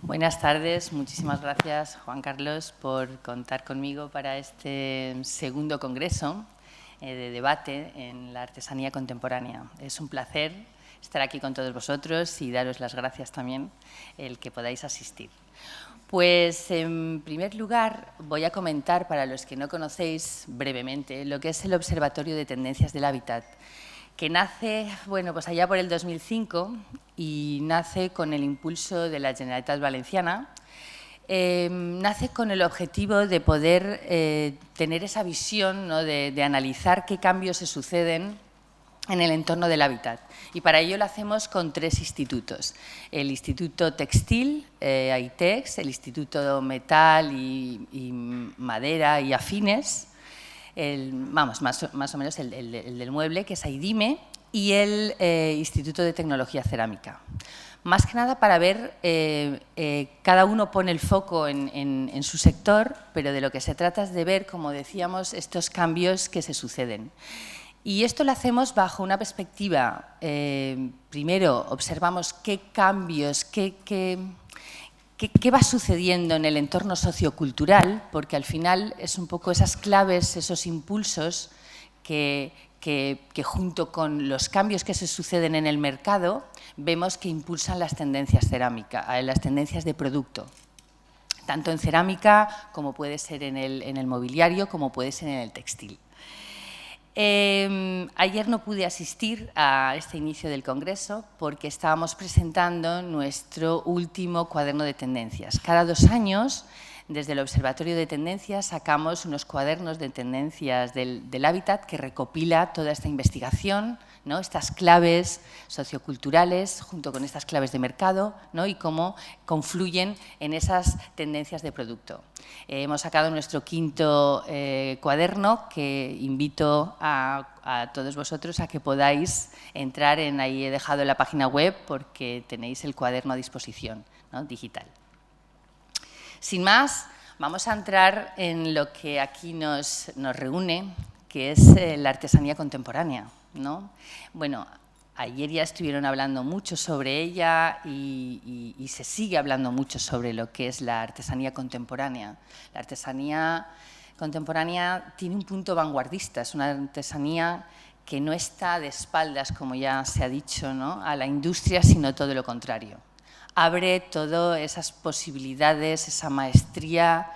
Buenas tardes, muchísimas gracias Juan Carlos por contar conmigo para este segundo congreso de debate en la artesanía contemporánea. Es un placer estar aquí con todos vosotros y daros las gracias también el que podáis asistir. Pues en primer lugar voy a comentar para los que no conocéis brevemente lo que es el Observatorio de Tendencias del Hábitat, que nace, bueno, pues allá por el 2005 y nace con el impulso de la Generalitat Valenciana. Nace con el objetivo de poder tener esa visión, ¿no?, de analizar qué cambios se suceden en el entorno del hábitat. Y para ello lo hacemos con tres institutos. El Instituto Textil, AITEX, el Instituto Metal y Madera y Afines, más o menos el del mueble, que es AIDIME, y el Instituto de Tecnología Cerámica. Más que nada para ver, cada uno pone el foco en su sector, pero de lo que se trata es de ver, como decíamos, estos cambios que se suceden. Y esto lo hacemos bajo una perspectiva, primero observamos qué cambios, qué va sucediendo en el entorno sociocultural, porque al final es un poco esas claves, esos impulsos que junto con los cambios que se suceden en el mercado, vemos que impulsan las tendencias cerámicas, las tendencias de producto, tanto en cerámica como puede ser en el mobiliario, como puede ser en el textil. Ayer no pude asistir a este inicio del congreso porque estábamos presentando nuestro último cuaderno de tendencias. Cada 2 años, desde el Observatorio de Tendencias, sacamos unos cuadernos de tendencias del hábitat que recopila toda esta investigación, ¿no?, estas claves socioculturales junto con estas claves de mercado, ¿no?, y cómo confluyen en esas tendencias de producto. Hemos sacado nuestro quinto cuaderno, que invito a todos vosotros a que podáis entrar ahí he dejado la página web porque tenéis el cuaderno a disposición, ¿no?, digital. Sin más, vamos a entrar en lo que aquí nos reúne, que es la artesanía contemporánea, ¿no? Bueno, ayer ya estuvieron hablando mucho sobre ella y se sigue hablando mucho sobre lo que es la artesanía contemporánea. La artesanía contemporánea tiene un punto vanguardista, es una artesanía que no está de espaldas, como ya se ha dicho, ¿no?, a la industria, sino todo lo contrario. Abre todas esas posibilidades, esa maestría,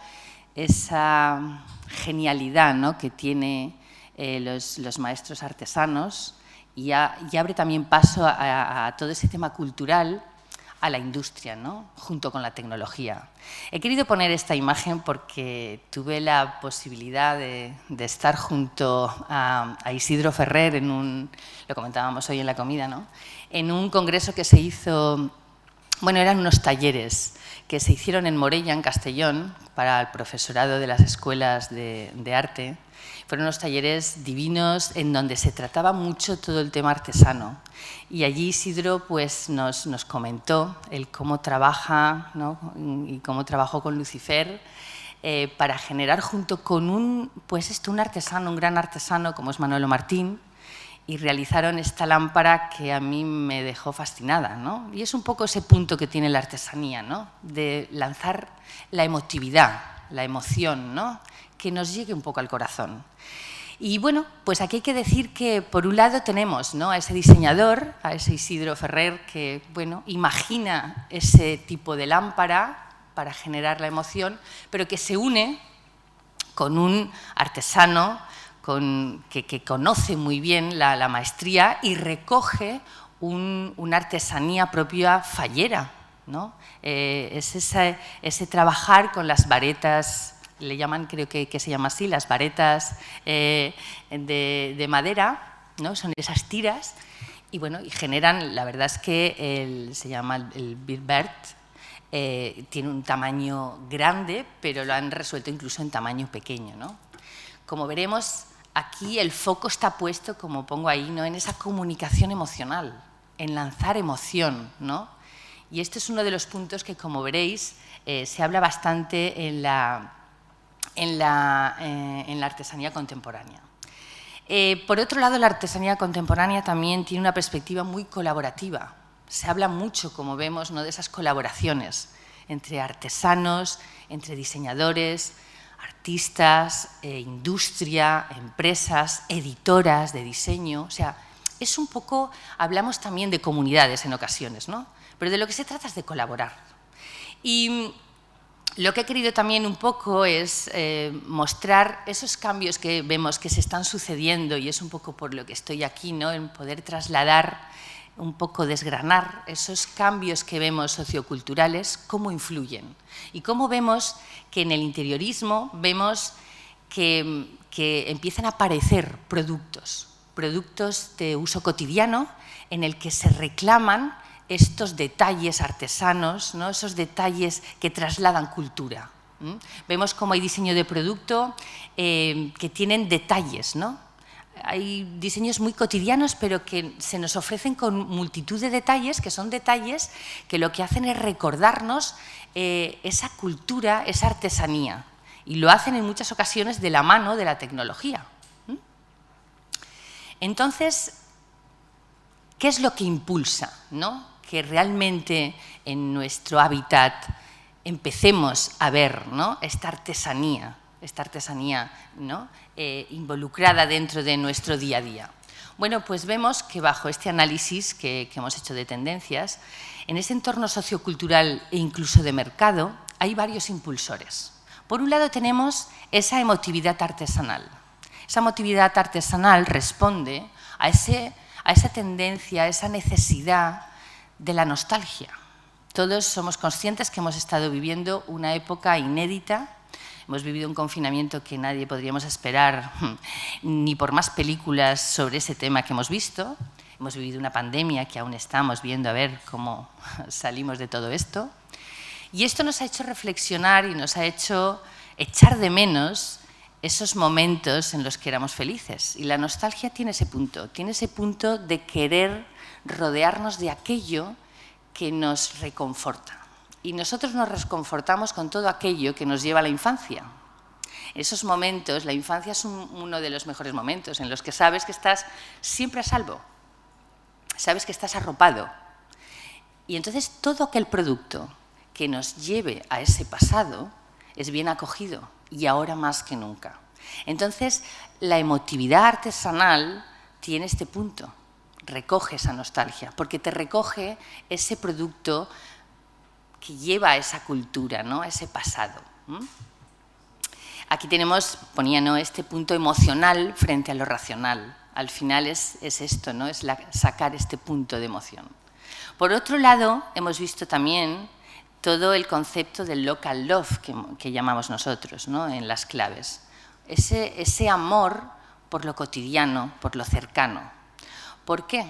esa genialidad, ¿no?, que tiene los maestros artesanos y abre también paso a todo ese tema cultural, a la industria, ¿no?, junto con la tecnología. He querido poner esta imagen porque tuve la posibilidad de estar junto a Isidro Ferrer lo comentábamos hoy en la comida, ¿no?, en un congreso que se hizo. Bueno, eran unos talleres que se hicieron en Morella, en Castellón, para el profesorado de las escuelas de arte. Fueron unos talleres divinos en donde se trataba mucho todo el tema artesano. Y allí Isidro pues, nos comentó el cómo trabaja, ¿no?, y cómo trabajó con Lucifer para generar junto con un artesano, un gran artesano como es Manolo Martín, y realizaron esta lámpara que a mí me dejó fascinada, ¿no? Y es un poco ese punto que tiene la artesanía, ¿no?, de lanzar la emotividad, la emoción, ¿no?, que nos llegue un poco al corazón. Y bueno, pues aquí hay que decir que por un lado tenemos, ¿no?, a ese diseñador, a ese Isidro Ferrer, que bueno, imagina ese tipo de lámpara para generar la emoción, pero que se une con un artesano que conoce muy bien la maestría y recoge una artesanía propia fallera, ¿no? Es ese trabajar con las varetas, le llaman, creo que se llama así, las varetas de madera, ¿no?, son esas tiras y bueno, y generan, la verdad es que se llama el Bird, tiene un tamaño grande, pero lo han resuelto incluso en tamaño pequeño, ¿no? Como veremos, aquí el foco está puesto, como pongo ahí, ¿no?, en esa comunicación emocional, en lanzar emoción, ¿no? Y este es uno de los puntos que, como veréis, se habla bastante en la artesanía contemporánea. Por otro lado, la artesanía contemporánea también tiene una perspectiva muy colaborativa. Se habla mucho, como vemos, ¿no?, de esas colaboraciones entre artesanos, entre diseñadores, artistas, industria, empresas, editoras de diseño. O sea, es un poco, hablamos también de comunidades en ocasiones, ¿no? Pero de lo que se trata es de colaborar. Y lo que he querido también un poco es mostrar esos cambios que vemos que se están sucediendo, y es un poco por lo que estoy aquí, ¿no? En poder trasladar, un poco desgranar esos cambios que vemos socioculturales, cómo influyen. Y cómo vemos que en el interiorismo vemos que empiezan a aparecer productos de uso cotidiano en el que se reclaman estos detalles artesanos, ¿no? Esos detalles que trasladan cultura. Vemos cómo hay diseño de producto que tienen detalles, ¿no? Hay diseños muy cotidianos, pero que se nos ofrecen con multitud de detalles, que son detalles que lo que hacen es recordarnos esa cultura, esa artesanía. Y lo hacen en muchas ocasiones de la mano de la tecnología. Entonces, ¿qué es lo que impulsa, ¿no? Que realmente en nuestro hábitat empecemos a ver, ¿no? esta artesanía, ¿no? Involucrada dentro de nuestro día a día? Bueno, pues vemos que bajo este análisis que hemos hecho de tendencias, en ese entorno sociocultural e incluso de mercado, hay varios impulsores. Por un lado tenemos esa emotividad artesanal. Esa emotividad artesanal responde a esa tendencia, a esa necesidad de la nostalgia. Todos somos conscientes que hemos estado viviendo una época inédita. Hemos vivido un confinamiento que nadie podríamos esperar, ni por más películas sobre ese tema que hemos visto. Hemos vivido una pandemia que aún estamos viendo a ver cómo salimos de todo esto. Y esto nos ha hecho reflexionar y nos ha hecho echar de menos esos momentos en los que éramos felices. Y la nostalgia tiene ese punto de querer rodearnos de aquello que nos reconforta. Y nosotros nos reconfortamos con todo aquello que nos lleva a la infancia. Esos momentos, la infancia es uno de los mejores momentos en los que sabes que estás siempre a salvo, sabes que estás arropado. Y entonces todo aquel producto que nos lleve a ese pasado es bien acogido, y ahora más que nunca. Entonces, la emotividad artesanal tiene este punto, recoge esa nostalgia, porque te recoge ese producto que lleva a esa cultura, ¿no? A ese pasado. Aquí ponía, ¿no? Este punto emocional frente a lo racional. Al final es esto, ¿no? Es sacar este punto de emoción. Por otro lado, hemos visto también todo el concepto del local love que llamamos nosotros, ¿no? En las claves. Ese amor por lo cotidiano, por lo cercano. ¿Por qué?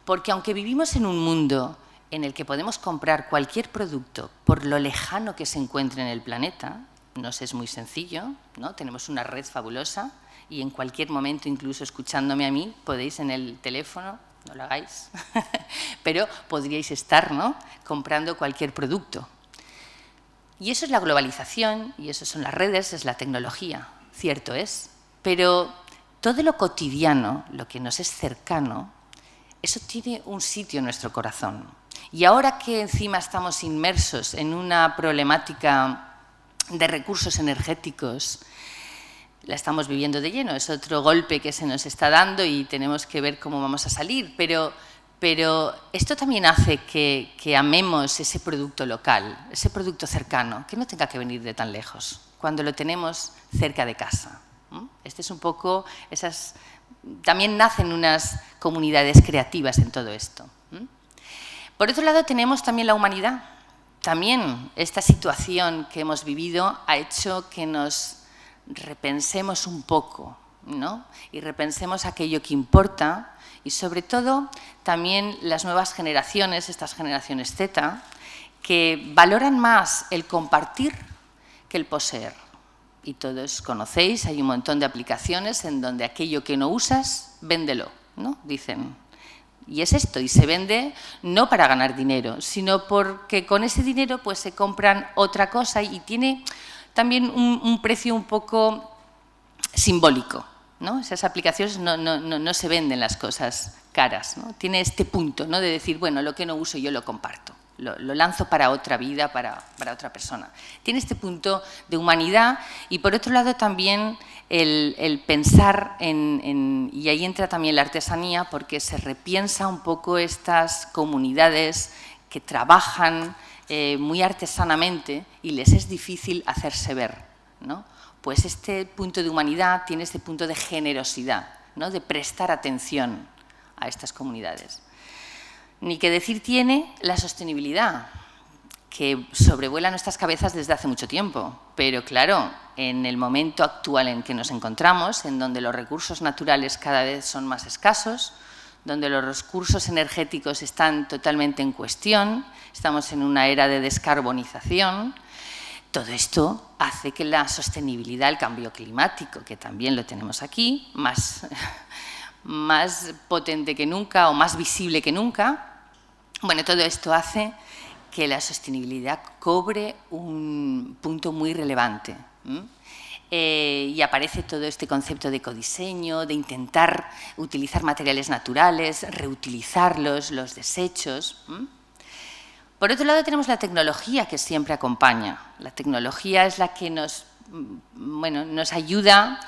Porque aunque vivimos en un mundo en el que podemos comprar cualquier producto por lo lejano que se encuentre en el planeta, nos es muy sencillo, ¿no? Tenemos una red fabulosa y en cualquier momento, incluso escuchándome a mí, podéis en el teléfono, no lo hagáis, pero podríais estar, ¿no? Comprando cualquier producto. Y eso es la globalización, y eso son las redes, es la tecnología, cierto es, pero todo lo cotidiano, lo que nos es cercano, eso tiene un sitio en nuestro corazón. Y ahora que encima estamos inmersos en una problemática de recursos energéticos, la estamos viviendo de lleno, es otro golpe que se nos está dando y tenemos que ver cómo vamos a salir, pero esto también hace que amemos ese producto local, ese producto cercano, que no tenga que venir de tan lejos, cuando lo tenemos cerca de casa. Este es un poco también nacen unas comunidades creativas en todo esto. Por otro lado, tenemos también la humanidad. También esta situación que hemos vivido ha hecho que nos repensemos un poco, ¿no? Y repensemos aquello que importa y, sobre todo, también las nuevas generaciones, estas generaciones Z, que valoran más el compartir que el poseer. Y todos conocéis, hay un montón de aplicaciones en donde aquello que no usas, véndelo, ¿no? Dicen. Y es esto, y se vende no para ganar dinero, sino porque con ese dinero pues, se compran otra cosa y tiene también un precio un poco simbólico, ¿no? Esas aplicaciones no se venden las cosas caras, ¿no? Tiene este punto, ¿no? De decir, bueno, lo que no uso yo lo comparto, lo lanzo para otra vida, para otra persona. Tiene este punto de humanidad y, por otro lado, también el pensar y ahí entra también la artesanía, porque se repiensa un poco estas comunidades que trabajan muy artesanamente y les es difícil hacerse ver, ¿no? Pues este punto de humanidad tiene este punto de generosidad, ¿no? De prestar atención a estas comunidades. Ni que decir tiene la sostenibilidad, que sobrevuela nuestras cabezas desde hace mucho tiempo. Pero claro, en el momento actual en que nos encontramos, en donde los recursos naturales cada vez son más escasos, donde los recursos energéticos están totalmente en cuestión, estamos en una era de descarbonización, todo esto hace que la sostenibilidad, el cambio climático, que también lo tenemos aquí, más potente que nunca o más visible que nunca, bueno, todo esto hace que la sostenibilidad cobre un punto muy relevante. Y aparece todo este concepto de ecodiseño, de intentar utilizar materiales naturales, reutilizarlos, los desechos. Por otro lado, tenemos la tecnología que siempre acompaña. La tecnología es la que nos ayuda,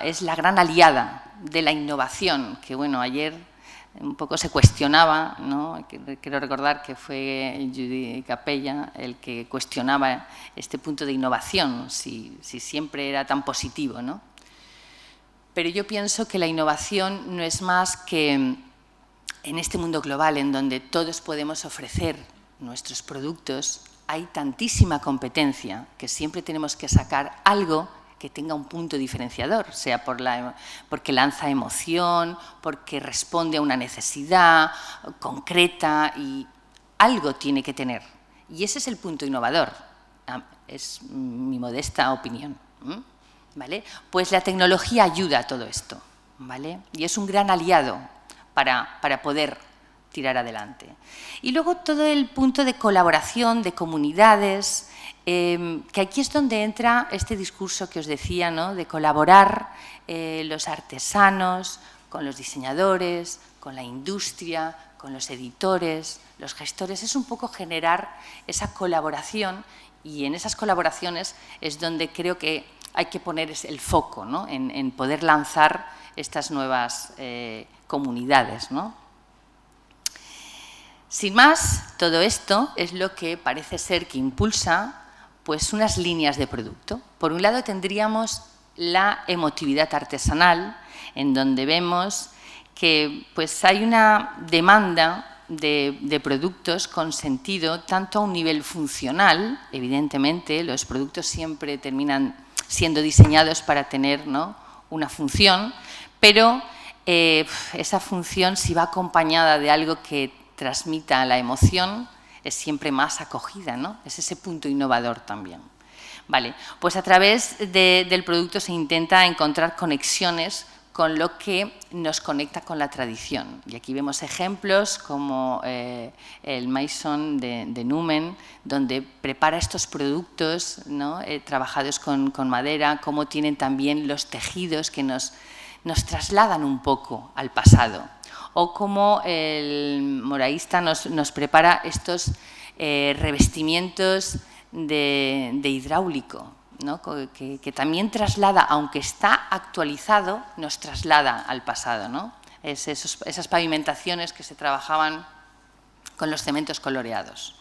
es la gran aliada de la innovación, que bueno, ayer un poco se cuestionaba, ¿no? Quiero recordar que fue Judy Capella el que cuestionaba este punto de innovación, si siempre era tan positivo, ¿no? Pero yo pienso que la innovación no es más que en este mundo global en donde todos podemos ofrecer nuestros productos, hay tantísima competencia que siempre tenemos que sacar algo que tenga un punto diferenciador, sea porque lanza emoción, porque responde a una necesidad concreta y algo tiene que tener. Y ese es el punto innovador, es mi modesta opinión, ¿vale? Pues la tecnología ayuda a todo esto, ¿vale? Y es un gran aliado para poder tirar adelante. Y luego todo el punto de colaboración, de comunidades, que aquí es donde entra este discurso que os decía, ¿no? De colaborar los artesanos con los diseñadores, con la industria, con los editores, los gestores. Es un poco generar esa colaboración y en esas colaboraciones es donde creo que hay que poner el foco, ¿no? En poder lanzar estas nuevas comunidades, ¿no? Sin más, todo esto es lo que parece ser que impulsa pues unas líneas de producto. Por un lado tendríamos la emotividad artesanal, en donde vemos que pues, hay una demanda de productos con sentido tanto a un nivel funcional, evidentemente los productos siempre terminan siendo diseñados para tener, ¿no? una función, pero esa función si va acompañada de algo que transmita la emoción, es siempre más acogida, ¿no? Es ese punto innovador también. Vale, pues a través del producto se intenta encontrar conexiones con lo que nos conecta con la tradición. Y aquí vemos ejemplos como el Maison de Numen, donde prepara estos productos, ¿no? Trabajados con madera, cómo tienen también los tejidos que nos trasladan un poco al pasado. O como el moraísta nos prepara estos revestimientos de hidráulico, ¿no? que también traslada, aunque está actualizado, nos traslada al pasado, ¿no? Esas pavimentaciones que se trabajaban con los cementos coloreados.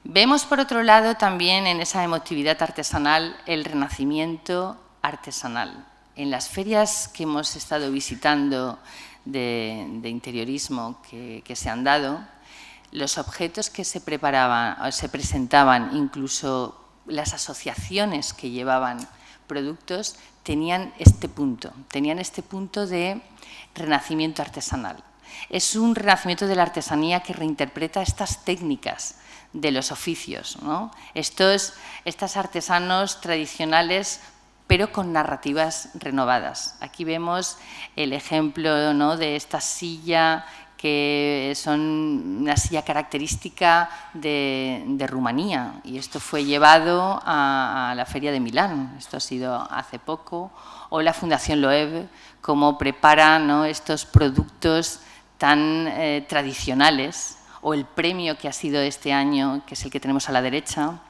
Vemos, por otro lado, también en esa emotividad artesanal el renacimiento artesanal. En las ferias que hemos estado visitando de interiorismo que se han dado, los objetos que se preparaban o se presentaban, incluso las asociaciones que llevaban productos, tenían este punto de renacimiento artesanal. Es un renacimiento de la artesanía que reinterpreta estas técnicas de los oficios, ¿no? Estos artesanos tradicionales, pero con narrativas renovadas. Aquí vemos el ejemplo, ¿no? de esta silla, que son una silla característica de Rumanía, y esto fue llevado a la Feria de Milán, esto ha sido hace poco, o la Fundación Loewe, cómo prepara, ¿no? estos productos tan tradicionales, o el premio que ha sido este año, que es el que tenemos a la derecha,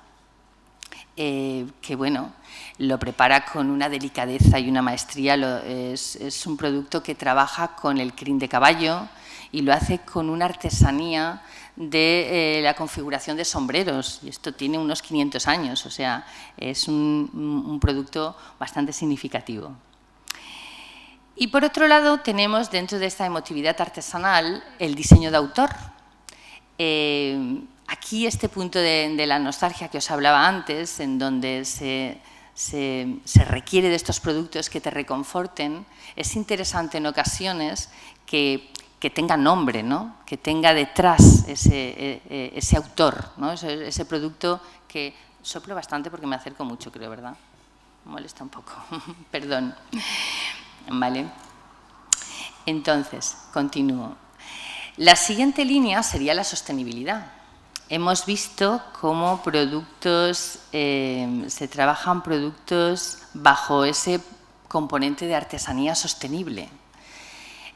que bueno, lo prepara con una delicadeza y una maestría. Es un producto que trabaja con el crin de caballo y lo hace con una artesanía de la configuración de sombreros. Y esto tiene unos 500 años, o sea, es un producto bastante significativo. Y por otro lado, tenemos dentro de esta emotividad artesanal el diseño de autor. Aquí este punto de la nostalgia que os hablaba antes, en donde se requiere de estos productos que te reconforten, es interesante en ocasiones que tenga nombre, ¿no? Que tenga detrás ese autor, ¿no? Ese producto que soplo bastante porque me acerco mucho, creo, ¿verdad? Me molesta un poco, perdón. ¿Vale? Entonces, continúo. La siguiente línea sería la sostenibilidad. Hemos visto cómo productos, se trabajan productos bajo ese componente de artesanía sostenible.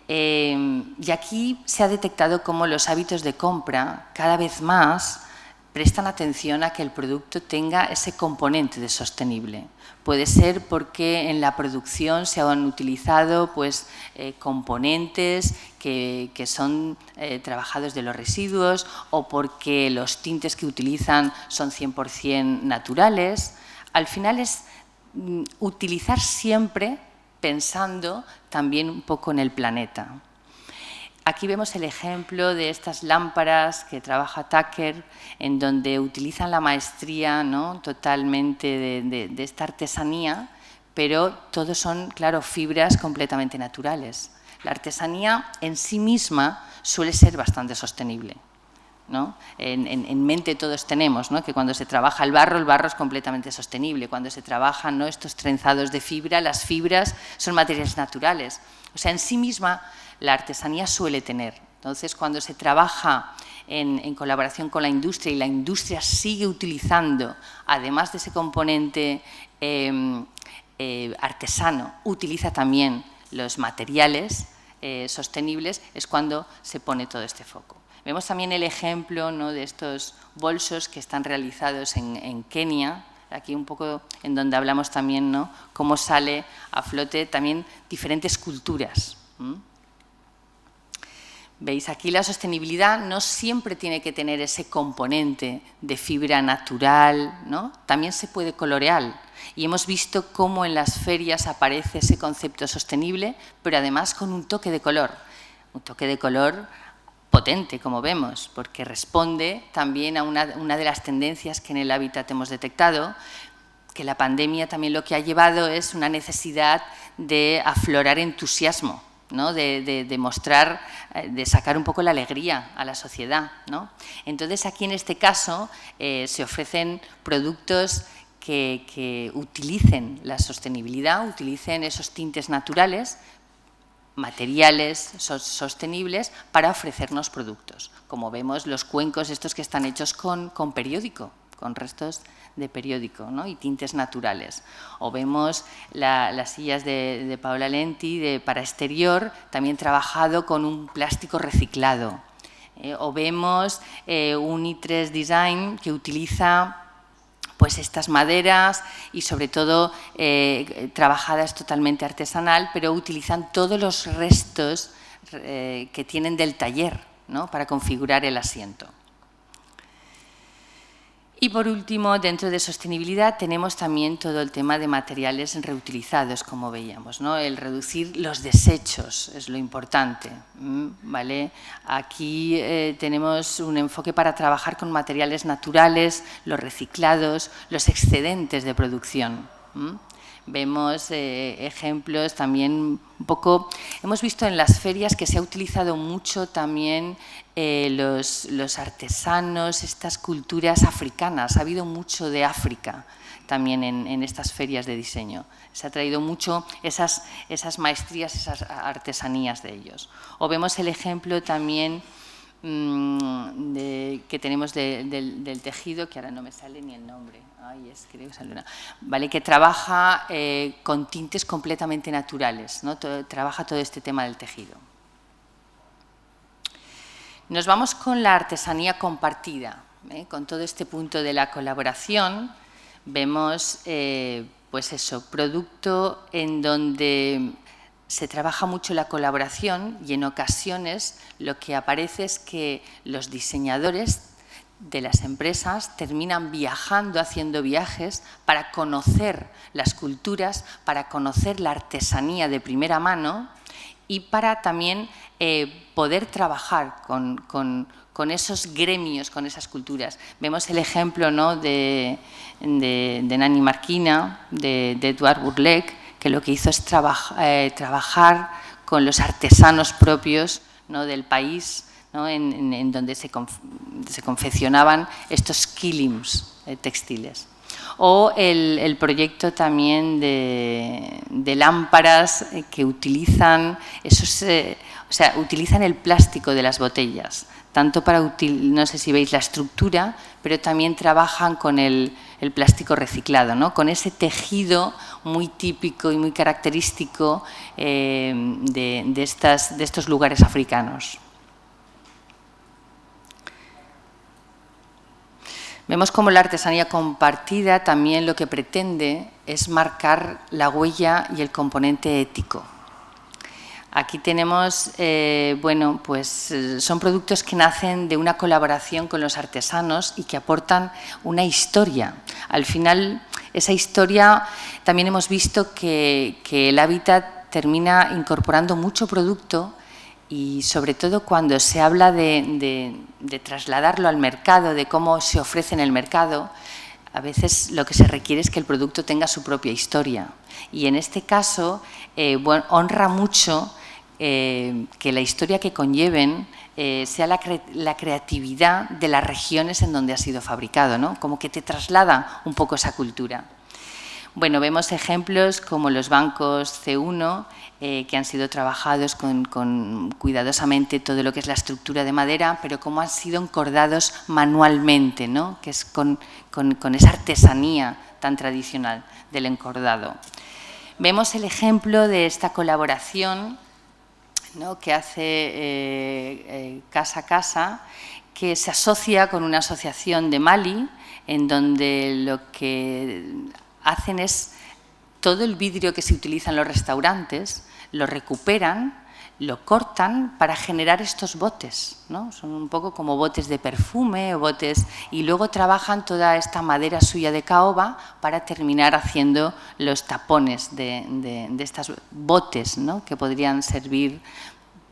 Y aquí se ha detectado cómo los hábitos de compra cada vez más prestan atención a que el producto tenga ese componente de sostenible. Puede ser porque en la producción se han utilizado pues, componentes que son trabajados de los residuos o porque los tintes que utilizan son 100% naturales. Al final es utilizar siempre pensando también un poco en el planeta. Aquí vemos el ejemplo de estas lámparas que trabaja Tucker, en donde utilizan la maestría, ¿no? Totalmente de esta artesanía, pero todos son, claro, fibras completamente naturales. La artesanía en sí misma suele ser bastante sostenible, ¿no? En mente todos tenemos, ¿no? Que cuando se trabaja el barro es completamente sostenible. Cuando se trabajan, ¿no? Estos trenzados de fibra, las fibras son materiales naturales. O sea, en sí misma la artesanía suele tener. Entonces, cuando se trabaja en colaboración con la industria y la industria sigue utilizando, además de ese componente artesano, utiliza también los materiales sostenibles, es cuando se pone todo este foco. Vemos también el ejemplo, ¿no? De estos bolsos que están realizados en Kenia, aquí un poco en donde hablamos también, ¿no? Cómo sale a flote también diferentes culturas. ¿Veis? Aquí la sostenibilidad no siempre tiene que tener ese componente de fibra natural, ¿no? También se puede colorear. Y hemos visto cómo en las ferias aparece ese concepto sostenible, pero además con un toque de color. Un toque de color potente, como vemos, porque responde también a una de las tendencias que en el hábitat hemos detectado, que la pandemia también lo que ha llevado es una necesidad de aflorar entusiasmo, ¿no? de mostrar, de sacar un poco la alegría a la sociedad, ¿no? Entonces, aquí en este caso se ofrecen productos que utilicen la sostenibilidad, utilicen esos tintes naturales, materiales sostenibles para ofrecernos productos. Como vemos, los cuencos estos que están hechos con periódico, con restos de periódico, ¿no? Y tintes naturales. O vemos las sillas de Paola Lenti para exterior, también trabajado con un plástico reciclado. O vemos un i3 Design que utiliza pues estas maderas y sobre todo trabajadas totalmente artesanal, pero utilizan todos los restos que tienen del taller, ¿no? Para configurar el asiento. Y por último, dentro de sostenibilidad tenemos también todo el tema de materiales reutilizados, como veíamos, ¿no? El reducir los desechos es lo importante, ¿vale? Aquí tenemos un enfoque para trabajar con materiales naturales, los reciclados, los excedentes de producción. Vemos ejemplos también un poco, hemos visto en las ferias que se ha utilizado mucho también los artesanos, estas culturas africanas, ha habido mucho de África también en estas ferias de diseño. Se ha traído mucho esas maestrías, esas artesanías de ellos. O vemos el ejemplo también que tenemos del tejido, que ahora no me sale ni el nombre, creo que sale una, ¿vale? Que trabaja con tintes completamente naturales, ¿no? Trabaja todo este tema del tejido. Nos vamos con la artesanía compartida, con todo este punto de la colaboración. Vemos, pues eso, producto en donde se trabaja mucho la colaboración y en ocasiones lo que aparece es que los diseñadores de las empresas terminan viajando, haciendo viajes para conocer las culturas, para conocer la artesanía de primera mano y para también poder trabajar con esos gremios, con esas culturas. Vemos el ejemplo, ¿no?, de Nani Marquina, de Edouard Bourlec, que lo que hizo es trabajar con los artesanos propios, ¿no?, del país, ¿no?, en donde se confeccionaban estos quilims textiles. O el proyecto también de lámparas que utilizan utilizan el plástico de las botellas, tanto para, no sé si veis la estructura, pero también trabajan con el plástico reciclado, ¿no?, con ese tejido muy típico y muy característico de estos lugares africanos. Vemos cómo la artesanía compartida también lo que pretende es marcar la huella y el componente ético. Aquí tenemos, bueno, pues son productos que nacen de una colaboración con los artesanos y que aportan una historia. Al final, esa historia también hemos visto que el hábitat termina incorporando mucho producto y sobre todo cuando se habla de trasladarlo al mercado, de cómo se ofrece en el mercado, a veces lo que se requiere es que el producto tenga su propia historia. Y en este caso, bueno, honra mucho que la historia que conlleven sea la creatividad de las regiones en donde ha sido fabricado, ¿no? Como que te traslada un poco esa cultura. Bueno, vemos ejemplos como los bancos C1, que han sido trabajados con cuidadosamente todo lo que es la estructura de madera, pero cómo han sido encordados manualmente, ¿no?, que es con esa artesanía tan tradicional del encordado. Vemos el ejemplo de esta colaboración, ¿no?, que hace Casa a Casa, que se asocia con una asociación de Mali, en donde lo que hacen es todo el vidrio que se utiliza en los restaurantes, lo recuperan, lo cortan para generar estos botes, ¿no? Son un poco como botes de perfume o botes, y luego trabajan toda esta madera suya de caoba para terminar haciendo los tapones de estos botes, ¿no?, que podrían servir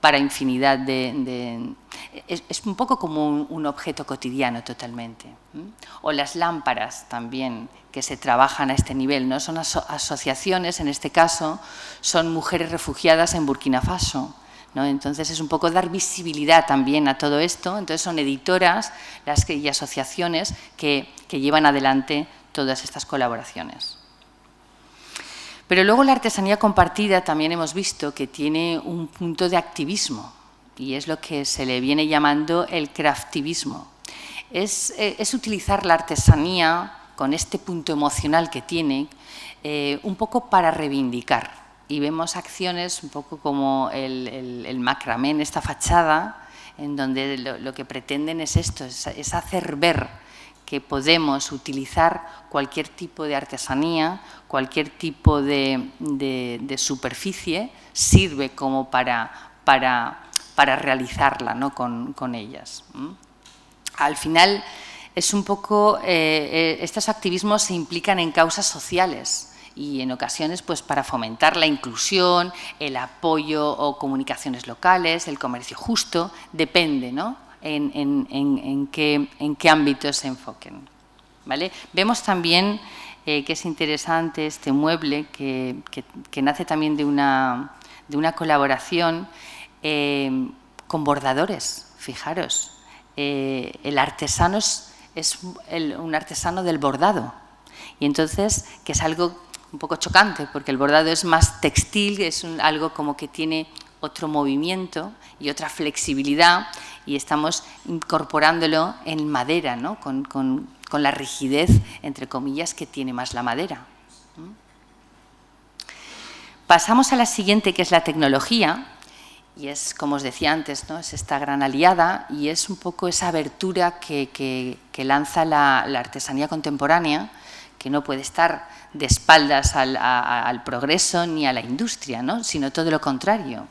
para infinidad es un poco como un objeto cotidiano totalmente. O las lámparas también, que se trabajan a este nivel, ¿no? Son asociaciones, en este caso, son mujeres refugiadas en Burkina Faso, ¿no? Entonces, es un poco dar visibilidad también a todo esto. Entonces, son editoras y asociaciones que llevan adelante todas estas colaboraciones. Pero luego la artesanía compartida también hemos visto que tiene un punto de activismo y es lo que se le viene llamando el craftivismo. Es utilizar la artesanía con este punto emocional que tiene un poco para reivindicar. Y vemos acciones un poco como el macramé en esta fachada, en donde lo que pretenden es esto, es hacer ver que podemos utilizar cualquier tipo de artesanía, cualquier tipo de superficie, sirve como para realizarla, ¿no?, con ellas. Al final, es un poco, estos activismos se implican en causas sociales y en ocasiones pues para fomentar la inclusión, el apoyo o comunicaciones locales, el comercio justo, depende, ¿no?, en qué ámbitos se enfoquen, ¿vale? Vemos también que es interesante este mueble que nace también de una colaboración con bordadores, fijaros. El artesano es un artesano del bordado y entonces que es algo un poco chocante porque el bordado es más textil, es algo como que tiene otro movimiento y otra flexibilidad y estamos incorporándolo en madera, ¿no?, con la rigidez, entre comillas, que tiene más la madera. Pasamos a la siguiente, que es la tecnología, y es, como os decía antes, ¿no? Es esta gran aliada y es un poco esa abertura que lanza la artesanía contemporánea, que no puede estar de espaldas al progreso ni a la industria, ¿no? Sino todo lo contrario.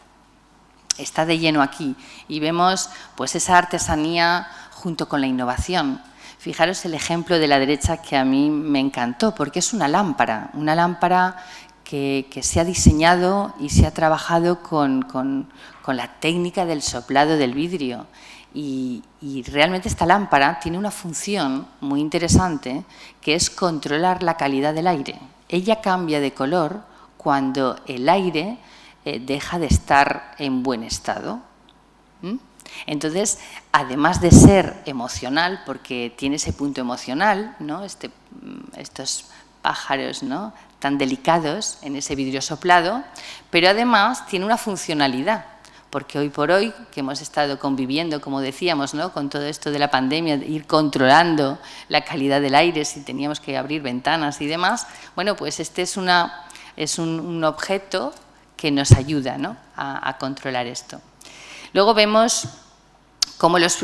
Está de lleno aquí y vemos pues, esa artesanía junto con la innovación. Fijaros el ejemplo de la derecha que a mí me encantó, porque es una lámpara que se ha diseñado y se ha trabajado con la técnica del soplado del vidrio. Y realmente esta lámpara tiene una función muy interesante, que es controlar la calidad del aire. Ella cambia de color cuando el aire deja de estar en buen estado. Entonces, además de ser emocional, porque tiene ese punto emocional, ¿no? Estos pájaros, ¿no? Tan delicados en ese vidrio soplado, pero además tiene una funcionalidad, porque hoy por hoy, que hemos estado conviviendo, como decíamos, ¿no? Con todo esto de la pandemia, de ir controlando la calidad del aire, si teníamos que abrir ventanas y demás, bueno, pues este es un objeto que nos ayuda, ¿no? a controlar esto. Luego vemos cómo los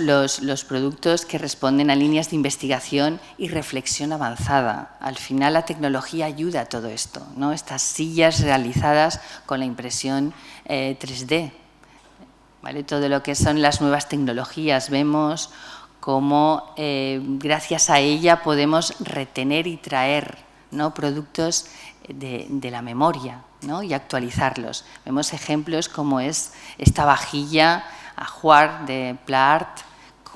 productos que responden a líneas de investigación y reflexión avanzada. Al final la tecnología ayuda a todo esto, ¿no? Estas sillas realizadas con la impresión 3D, ¿vale? Todo lo que son las nuevas tecnologías. Vemos cómo gracias a ella podemos retener y traer, ¿no? Productos de la memoria, ¿no? Y actualizarlos. Vemos ejemplos como es esta vajilla Ajuar de Pla Art,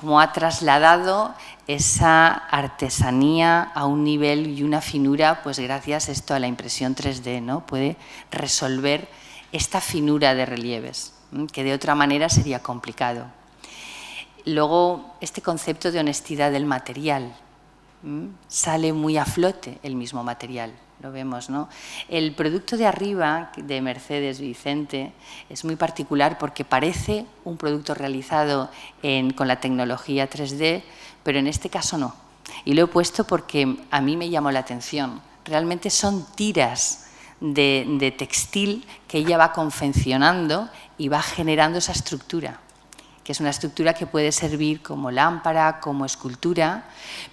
cómo ha trasladado esa artesanía a un nivel y una finura, pues gracias esto a la impresión 3D, ¿no? Puede resolver esta finura de relieves, que de otra manera sería complicado. Luego, este concepto de honestidad del material, sale muy a flote el mismo material. Lo vemos, ¿no? El producto de arriba, de Mercedes Vicente, es muy particular porque parece un producto realizado con la tecnología 3D, pero en este caso no. Y lo he puesto porque a mí me llamó la atención. Realmente son tiras de textil que ella va confeccionando y va generando esa estructura, que es una estructura que puede servir como lámpara, como escultura,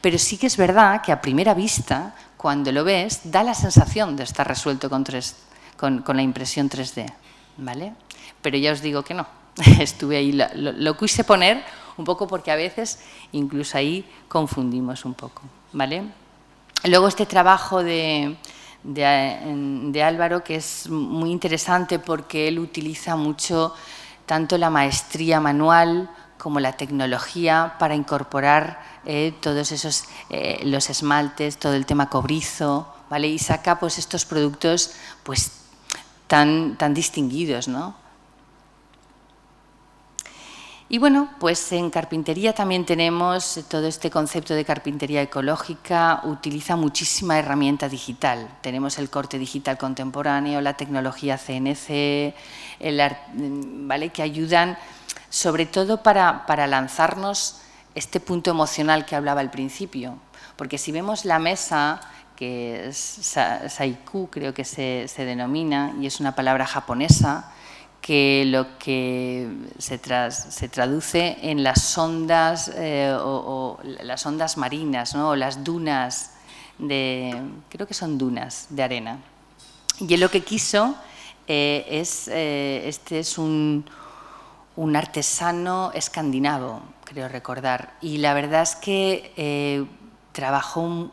pero sí que es verdad que a primera vista, cuando lo ves, da la sensación de estar resuelto con la impresión 3D, ¿vale? Pero ya os digo que no, estuve ahí, lo quise poner un poco porque a veces incluso ahí confundimos un poco, ¿vale? Luego este trabajo de Álvaro, que es muy interesante porque él utiliza mucho tanto la maestría manual como la tecnología para incorporar todos esos, los esmaltes, todo el tema cobrizo, ¿vale? Y saca pues, estos productos pues, tan distinguidos, ¿no? Y bueno, pues en carpintería también tenemos todo este concepto de carpintería ecológica, utiliza muchísima herramienta digital. Tenemos el corte digital contemporáneo, la tecnología CNC, ¿vale? Que ayudan sobre todo para lanzarnos este punto emocional que hablaba al principio. Porque si vemos la mesa, que es Saiku, creo que se denomina, y es una palabra japonesa, que lo que se traduce en las ondas o las ondas marinas, ¿no? O las dunas creo que son dunas de arena. Y él lo que quiso este es un artesano escandinavo, creo recordar, y la verdad es que trabajó,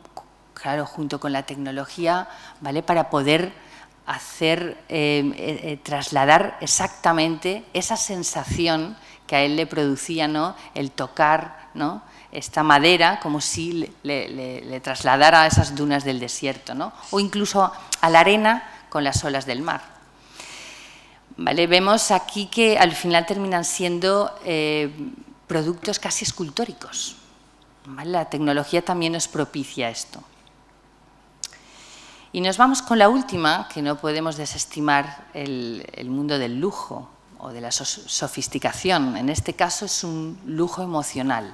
claro, junto con la tecnología, ¿vale? Para poder trasladar exactamente esa sensación que a él le producía, ¿no? El tocar, ¿no? Esta madera como si le trasladara a esas dunas del desierto, ¿no? O incluso a la arena con las olas del mar. ¿Vale? Vemos aquí que al final terminan siendo productos casi escultóricos, ¿vale? La tecnología también nos propicia esto. Y nos vamos con la última, que no podemos desestimar el mundo del lujo o de la sofisticación. En este caso es un lujo emocional.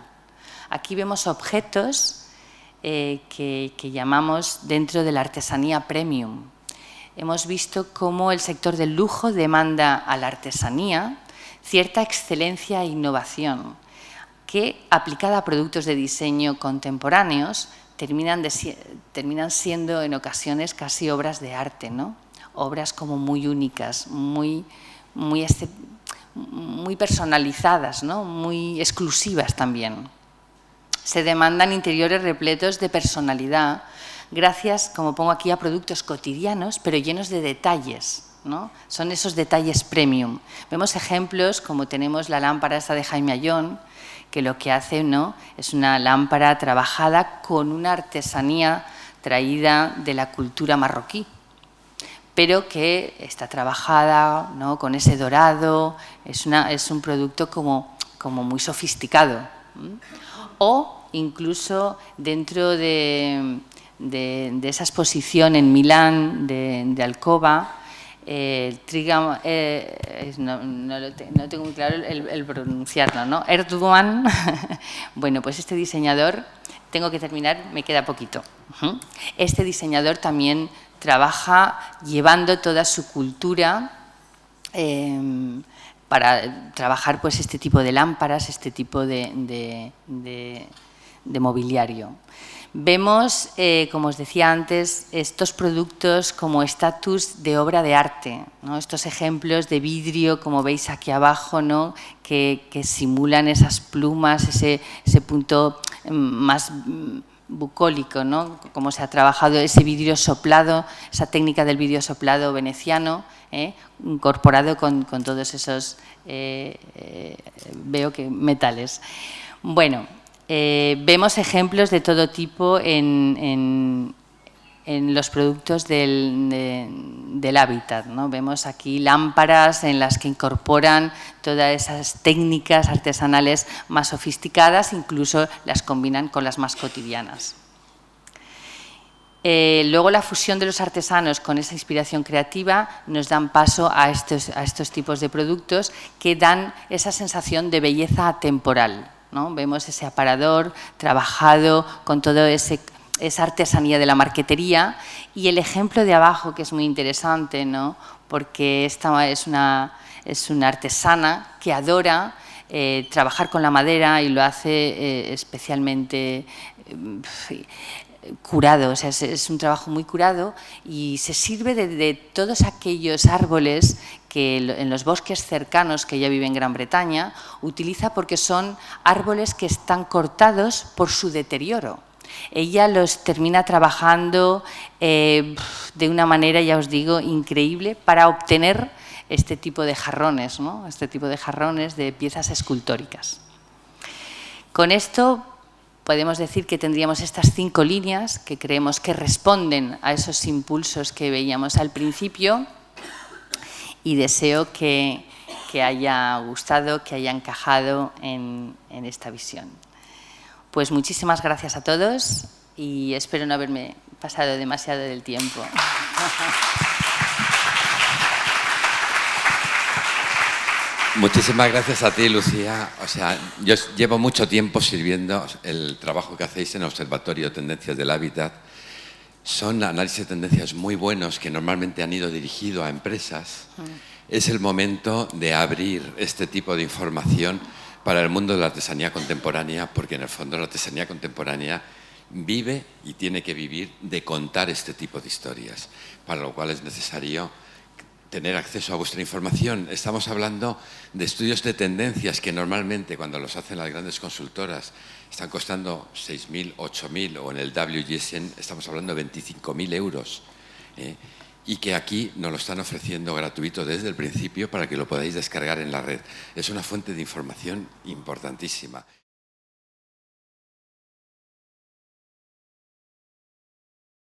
Aquí vemos objetos que llamamos dentro de la artesanía premium. Hemos visto cómo el sector del lujo demanda a la artesanía cierta excelencia e innovación que, aplicada a productos de diseño contemporáneos, terminan siendo en ocasiones casi obras de arte, ¿no? Obras como muy únicas, muy personalizadas, ¿no? Muy exclusivas también. Se demandan interiores repletos de personalidad, gracias, como pongo aquí, a productos cotidianos, pero llenos de detalles, ¿no? Son esos detalles premium. Vemos ejemplos como tenemos la lámpara esta de Jaime Ayón, que lo que hace, ¿no?, es una lámpara trabajada con una artesanía traída de la cultura marroquí, pero que está trabajada, ¿no?, con ese dorado, es un producto como muy sofisticado. O incluso dentro de esa exposición en Milán de Alcoba, no tengo muy claro el pronunciarlo, ¿no? Erdogan, bueno, pues este diseñador, tengo que terminar, me queda poquito. Este diseñador también trabaja llevando toda su cultura para trabajar pues este tipo de lámparas, este tipo de mobiliario. Vemos, como os decía antes, estos productos como estatus de obra de arte, ¿no? Estos ejemplos de vidrio, como veis aquí abajo, ¿no?, que simulan esas plumas, ese punto más bucólico, ¿no?, como se ha trabajado ese vidrio soplado, esa técnica del vidrio soplado veneciano, incorporado con todos esos, veo que metales. Bueno, vemos ejemplos de todo tipo en los productos del hábitat, ¿no? Vemos aquí lámparas en las que incorporan todas esas técnicas artesanales más sofisticadas, incluso las combinan con las más cotidianas. Luego la fusión de los artesanos con esa inspiración creativa nos dan paso a estos tipos de productos que dan esa sensación de belleza atemporal, ¿no? Vemos ese aparador trabajado con toda esa artesanía de la marquetería, y el ejemplo de abajo, que es muy interesante, ¿no?, porque esta es una artesana que adora trabajar con la madera y lo hace especialmente curado, o sea, es un trabajo muy curado, y se sirve de todos aquellos árboles que en los bosques cercanos que ella vive en Gran Bretaña utiliza, porque son árboles que están cortados por su deterioro. Ella los termina trabajando de una manera, ya os digo, increíble para obtener este tipo de jarrones, ¿no?, este tipo de jarrones, de piezas escultóricas. Con esto podemos decir que tendríamos estas 5 líneas que creemos que responden a esos impulsos que veíamos al principio, y deseo que haya gustado, que haya encajado en esta visión. Pues muchísimas gracias a todos y espero no haberme pasado demasiado del tiempo. Muchísimas gracias a ti, Lucía. O sea, yo llevo mucho tiempo sirviendo el trabajo que hacéis en el Observatorio Tendencias del Hábitat. Son análisis de tendencias muy buenos que normalmente han ido dirigidos a empresas. Es el momento de abrir este tipo de información para el mundo de la artesanía contemporánea, porque en el fondo la artesanía contemporánea vive y tiene que vivir de contar este tipo de historias, para lo cual es necesario tener acceso a vuestra información. Estamos hablando de estudios de tendencias que normalmente, cuando los hacen las grandes consultoras, están costando 6.000, 8.000, o en el WGSN estamos hablando de 25.000 euros. Y que aquí nos lo están ofreciendo gratuito desde el principio para que lo podáis descargar en la red. Es una fuente de información importantísima.